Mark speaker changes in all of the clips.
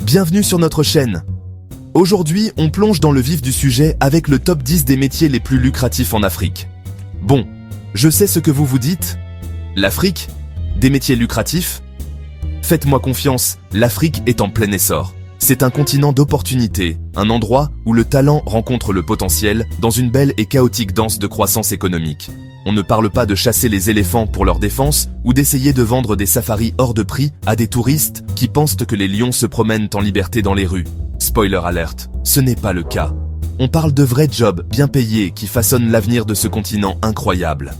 Speaker 1: Bienvenue sur notre chaîne. Aujourd'hui, on plonge dans le vif du sujet avec le top 10 des métiers les plus lucratifs en Afrique. Bon, je sais ce que vous vous dites. L'Afrique? Des métiers lucratifs? Faites-moi confiance, l'Afrique est en plein essor. C'est un continent d'opportunités, un endroit où le talent rencontre le potentiel dans une belle et chaotique danse de croissance économique. On ne parle pas de chasser les éléphants pour leur défense ou d'essayer de vendre des safaris hors de prix à des touristes qui pensent que les lions se promènent en liberté dans les rues. Spoiler alert, ce n'est pas le cas. On parle de vrais jobs bien payés qui façonnent l'avenir de ce continent incroyable.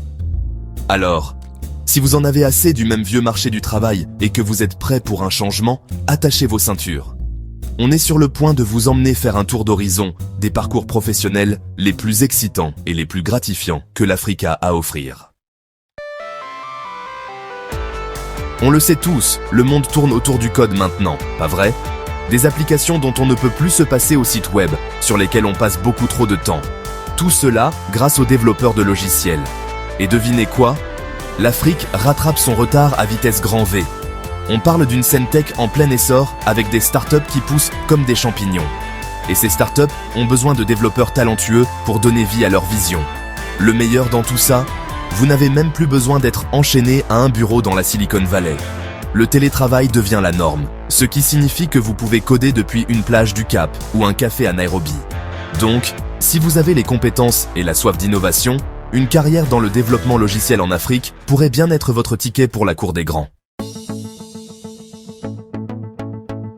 Speaker 1: Alors, si vous en avez assez du même vieux marché du travail et que vous êtes prêt pour un changement, attachez vos ceintures. On est sur le point de vous emmener faire un tour d'horizon des parcours professionnels les plus excitants et les plus gratifiants que l'Afrique a à offrir. On le sait tous, le monde tourne autour du code maintenant, pas vrai? Des applications dont on ne peut plus se passer au site web, sur lesquelles on passe beaucoup trop de temps. Tout cela grâce aux développeurs de logiciels. Et devinez quoi? L'Afrique rattrape son retard à vitesse grand V. On parle d'une scène tech en plein essor avec des startups qui poussent comme des champignons. Et ces startups ont besoin de développeurs talentueux pour donner vie à leur vision. Le meilleur dans tout ça, vous n'avez même plus besoin d'être enchaîné à un bureau dans la Silicon Valley. Le télétravail devient la norme, ce qui signifie que vous pouvez coder depuis une plage du Cap ou un café à Nairobi. Donc, si vous avez les compétences et la soif d'innovation, une carrière dans le développement logiciel en Afrique pourrait bien être votre ticket pour la cour des grands.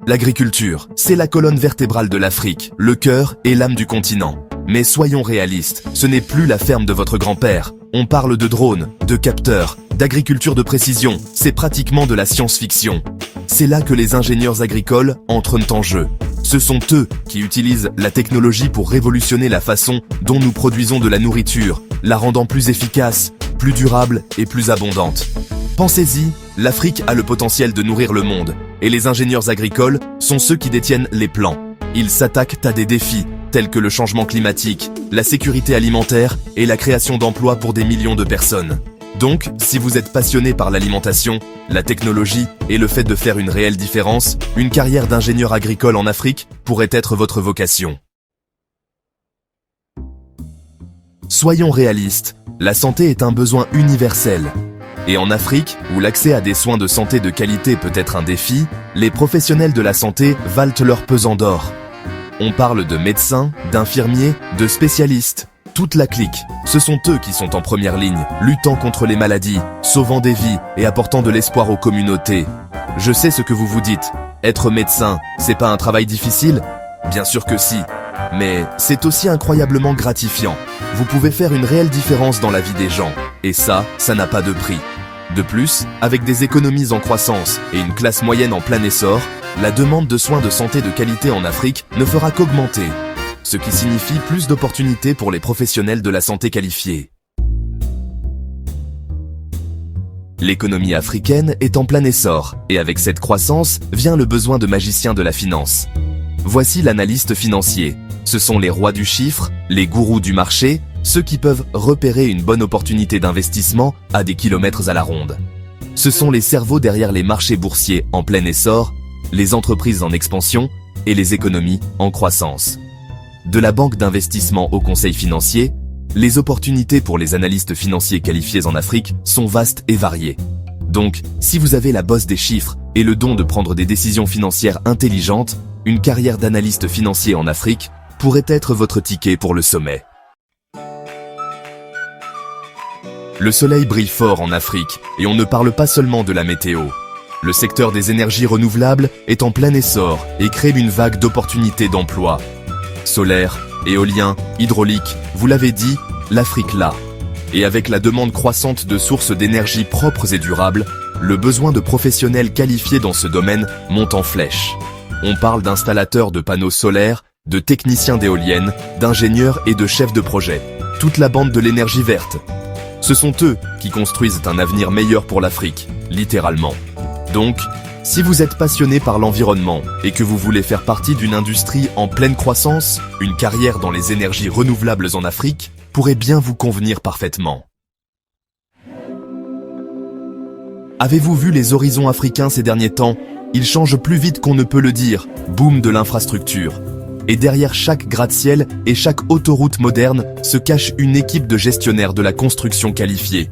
Speaker 1: L'agriculture, c'est la colonne vertébrale de l'Afrique, le cœur et l'âme du continent. Mais soyons réalistes, ce n'est plus la ferme de votre grand-père. On parle de drones, de capteurs, d'agriculture de précision, c'est pratiquement de la science-fiction. C'est là que les ingénieurs agricoles entrent en jeu. Ce sont eux qui utilisent la technologie pour révolutionner la façon dont nous produisons de la nourriture, la rendant plus efficace, plus durable et plus abondante. Pensez-y, l'Afrique a le potentiel de nourrir le monde, et les ingénieurs agricoles sont ceux qui détiennent les plans. Ils s'attaquent à des défis, tels que le changement climatique, la sécurité alimentaire et la création d'emplois pour des millions de personnes. Donc, si vous êtes passionné par l'alimentation, la technologie et le fait de faire une réelle différence, une carrière d'ingénieur agricole en Afrique pourrait être votre vocation. Soyons réalistes, la santé est un besoin universel. Et en Afrique, où l'accès à des soins de santé de qualité peut être un défi, les professionnels de la santé valent leur pesant d'or. On parle de médecins, d'infirmiers, de spécialistes. Toute la clique, ce sont eux qui sont en première ligne, luttant contre les maladies, sauvant des vies et apportant de l'espoir aux communautés. Je sais ce que vous vous dites. Être médecin, c'est pas un travail difficile? Bien sûr que si. Mais c'est aussi incroyablement gratifiant. Vous pouvez faire une réelle différence dans la vie des gens. Et ça n'a pas de prix. De plus, avec des économies en croissance et une classe moyenne en plein essor, la demande de soins de santé de qualité en Afrique ne fera qu'augmenter. Ce qui signifie plus d'opportunités pour les professionnels de la santé qualifiés. L'économie africaine est en plein essor, et avec cette croissance vient le besoin de magiciens de la finance. Voici l'analyste financier. Ce sont les rois du chiffre, les gourous du marché, ceux qui peuvent repérer une bonne opportunité d'investissement à des kilomètres à la ronde. Ce sont les cerveaux derrière les marchés boursiers en plein essor, les entreprises en expansion et les économies en croissance. De la banque d'investissement au conseil financier, les opportunités pour les analystes financiers qualifiés en Afrique sont vastes et variées. Donc, si vous avez la bosse des chiffres et le don de prendre des décisions financières intelligentes, une carrière d'analyste financier en Afrique pourrait être votre ticket pour le sommet. Le soleil brille fort en Afrique et on ne parle pas seulement de la météo. Le secteur des énergies renouvelables est en plein essor et crée une vague d'opportunités d'emploi. Solaire, éolien, hydraulique, vous l'avez dit, l'Afrique l'a. Et avec la demande croissante de sources d'énergie propres et durables, le besoin de professionnels qualifiés dans ce domaine monte en flèche. On parle d'installateurs de panneaux solaires, de techniciens d'éoliennes, d'ingénieurs et de chefs de projet. Toute la bande de l'énergie verte. Ce sont eux qui construisent un avenir meilleur pour l'Afrique, littéralement. Donc, si vous êtes passionné par l'environnement et que vous voulez faire partie d'une industrie en pleine croissance, une carrière dans les énergies renouvelables en Afrique pourrait bien vous convenir parfaitement. Avez-vous vu les horizons africains ces derniers temps? Il change plus vite qu'on ne peut le dire, boom de l'infrastructure. Et derrière chaque gratte-ciel et chaque autoroute moderne se cache une équipe de gestionnaires de la construction qualifiés.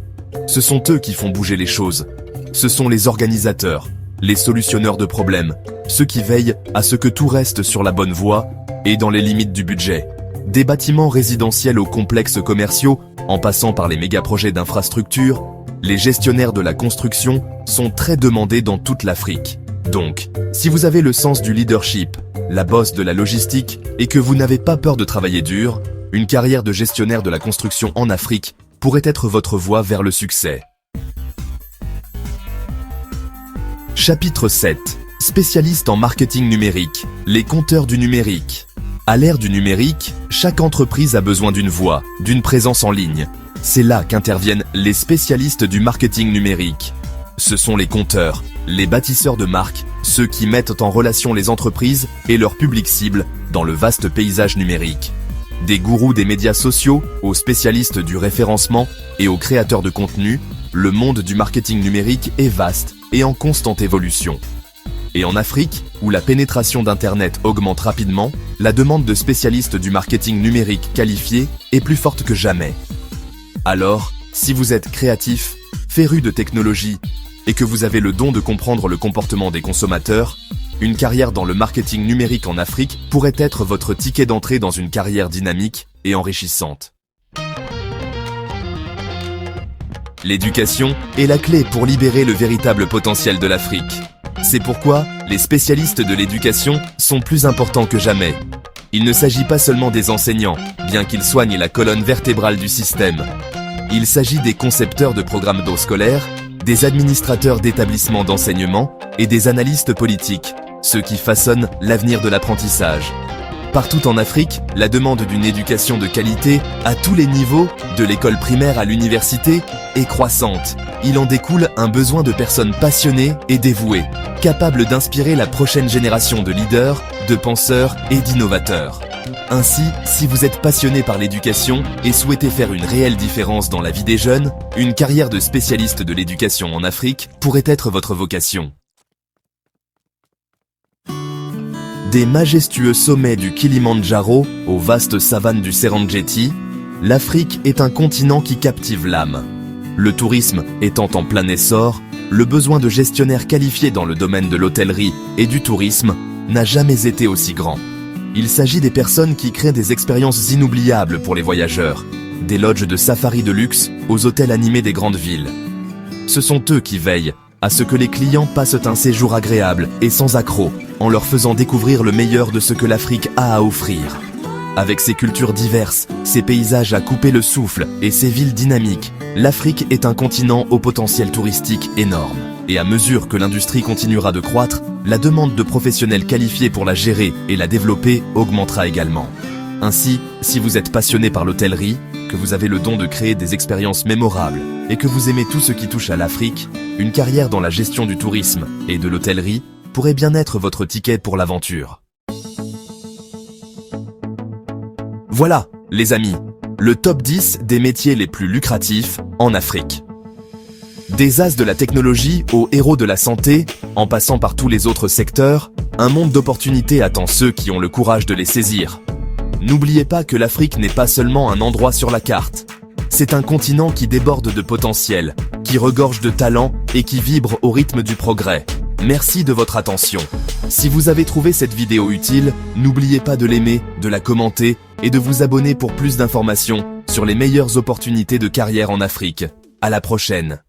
Speaker 1: Ce sont eux qui font bouger les choses. Ce sont les organisateurs, les solutionneurs de problèmes, ceux qui veillent à ce que tout reste sur la bonne voie et dans les limites du budget. Des bâtiments résidentiels aux complexes commerciaux, en passant par les méga-projets d'infrastructures, les gestionnaires de la construction sont très demandés dans toute l'Afrique. Donc, si vous avez le sens du leadership, la bosse de la logistique et que vous n'avez pas peur de travailler dur, une carrière de gestionnaire de la construction en Afrique pourrait être votre voie vers le succès. Chapitre 7. Spécialiste en marketing numérique, les compteurs du numérique. À l'ère du numérique, chaque entreprise a besoin d'une voix, d'une présence en ligne. C'est là qu'interviennent les spécialistes du marketing numérique. Ce sont les compteurs, les bâtisseurs de marques, ceux qui mettent en relation les entreprises et leur public cible dans le vaste paysage numérique. Des gourous des médias sociaux aux spécialistes du référencement et aux créateurs de contenu, le monde du marketing numérique est vaste et en constante évolution. Et en Afrique, où la pénétration d'Internet augmente rapidement, la demande de spécialistes du marketing numérique qualifiés est plus forte que jamais. Alors, si vous êtes créatif, féru de technologie, et que vous avez le don de comprendre le comportement des consommateurs, une carrière dans le marketing numérique en Afrique pourrait être votre ticket d'entrée dans une carrière dynamique et enrichissante. L'éducation est la clé pour libérer le véritable potentiel de l'Afrique. C'est pourquoi les spécialistes de l'éducation sont plus importants que jamais. Il ne s'agit pas seulement des enseignants, bien qu'ils soignent la colonne vertébrale du système. Il s'agit des concepteurs de programmes d'eau scolaire, des administrateurs d'établissements d'enseignement et des analystes politiques, ceux qui façonnent l'avenir de l'apprentissage. Partout en Afrique, la demande d'une éducation de qualité à tous les niveaux, de l'école primaire à l'université, est croissante. Il en découle un besoin de personnes passionnées et dévouées, capables d'inspirer la prochaine génération de leaders, de penseurs et d'innovateurs. Ainsi, si vous êtes passionné par l'éducation et souhaitez faire une réelle différence dans la vie des jeunes, une carrière de spécialiste de l'éducation en Afrique pourrait être votre vocation. Des majestueux sommets du Kilimandjaro aux vastes savanes du Serengeti, l'Afrique est un continent qui captive l'âme. Le tourisme étant en plein essor, le besoin de gestionnaires qualifiés dans le domaine de l'hôtellerie et du tourisme n'a jamais été aussi grand. Il s'agit des personnes qui créent des expériences inoubliables pour les voyageurs, des lodges de safari de luxe aux hôtels animés des grandes villes. Ce sont eux qui veillent à ce que les clients passent un séjour agréable et sans accroc, en leur faisant découvrir le meilleur de ce que l'Afrique a à offrir. Avec ses cultures diverses, ses paysages à couper le souffle et ses villes dynamiques, l'Afrique est un continent au potentiel touristique énorme. Et à mesure que l'industrie continuera de croître, la demande de professionnels qualifiés pour la gérer et la développer augmentera également. Ainsi, si vous êtes passionné par l'hôtellerie, que vous avez le don de créer des expériences mémorables et que vous aimez tout ce qui touche à l'Afrique, une carrière dans la gestion du tourisme et de l'hôtellerie pourrait bien être votre ticket pour l'aventure. Voilà, les amis, le top 10 des métiers les plus lucratifs en Afrique. Des as de la technologie aux héros de la santé, en passant par tous les autres secteurs, un monde d'opportunités attend ceux qui ont le courage de les saisir. N'oubliez pas que l'Afrique n'est pas seulement un endroit sur la carte. C'est un continent qui déborde de potentiel, qui regorge de talent et qui vibre au rythme du progrès. Merci de votre attention. Si vous avez trouvé cette vidéo utile, n'oubliez pas de l'aimer, de la commenter et de vous abonner pour plus d'informations sur les meilleures opportunités de carrière en Afrique. À la prochaine.